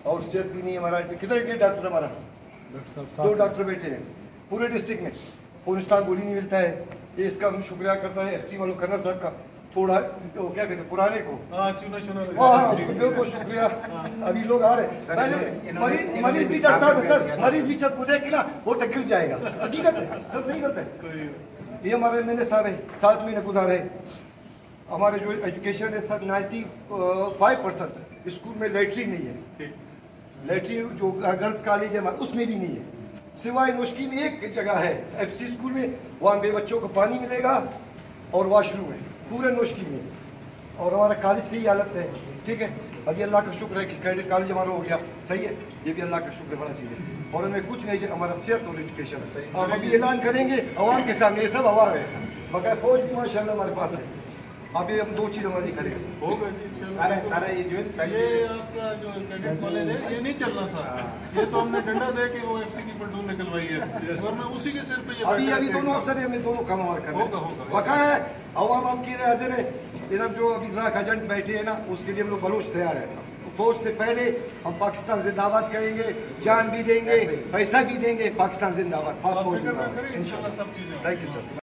اور صحت بھی نہیں ہے ہمارا. کدھر گئے ڈاکٹر ہمارا؟ 2 ڈاکٹر بیٹھے ہیں پورے ڈسٹرکٹ میں. پونسٹان گولی نہیں ملتا ہے. یہ اس کا ہم شکریہ کرتا ہے FC والوں کرنا صاحب کا. تھوڑا وہ کیا کہتے ہیں پرانے کو اس کو بہت شکریہ. ابھی لوگ آ رہے ہیں. پہلے مریض بھی ڈرتا تھا سر. مریض بھی جب خود ہے کہ نا وہ گر جائے گا. حقیقت ہے سر, صحیح کرتے ہیں. یہ ہمارے MLA صاحب ہے 7 مہینے گزارے. ہمارے جو ایجوکیشن ہے سر 95% اسکول میں لیٹرین نہیں ہے. لیٹرین جو گرلس کالج ہے اس میں بھی نہیں ہے. سوائے نوشکی میں ایک جگہ ہے FC اسکول میں, وہاں پہ بچوں کو پانی ملے گا اور واش روم ہے پورے نوشکی میں. اور ہمارا کالج کی حالت ہے. ٹھیک ہے. ابھی اللہ کا شکر ہے کہ کریڈٹ کالج ہمارا ہو گیا. صحیح ہے. یہ بھی اللہ کا شکر بڑا چیز ہے. اور ہمیں کچھ نہیں چاہیے, ہمارا صحت اور ایجوکیشن ہے. ہم ابھی اعلان کریں گے عوام کے سامنے. یہ سب عوام ہے. بقائے فوج بھی ماشاء اللہ ہمارے پاس ہے. ابھی ہم 2 چیز ہماری کریں گے. سارا یہ جو آپ کا جو کیڈٹ کالج ہے یہ نہیں چلنا تھا. یہ تو ہم نے ڈنڈا دے کے وہ FC کی پلٹون نکلوائی ہے اور میں اسی کے سر پہ یہ ابھی دونوں افسر ہیں. ہمیں دونوں کام ہمارے کرنا ہے. بقایا عوام آپ کی حاضر ہے. ادھر جو ابھی ڈراک ایجنٹ بیٹھے ہیں نا اس کے لیے ہم لوگ بلوچ تیار ہیں. فوج سے پہلے ہم پاکستان زندہ آباد کہیں گے, جان بھی دیں گے, پیسہ بھی دیں گے. پاکستان زندہ آباد. پاک فوج زندہ آباد. انشاءاللہ. Thank you sir.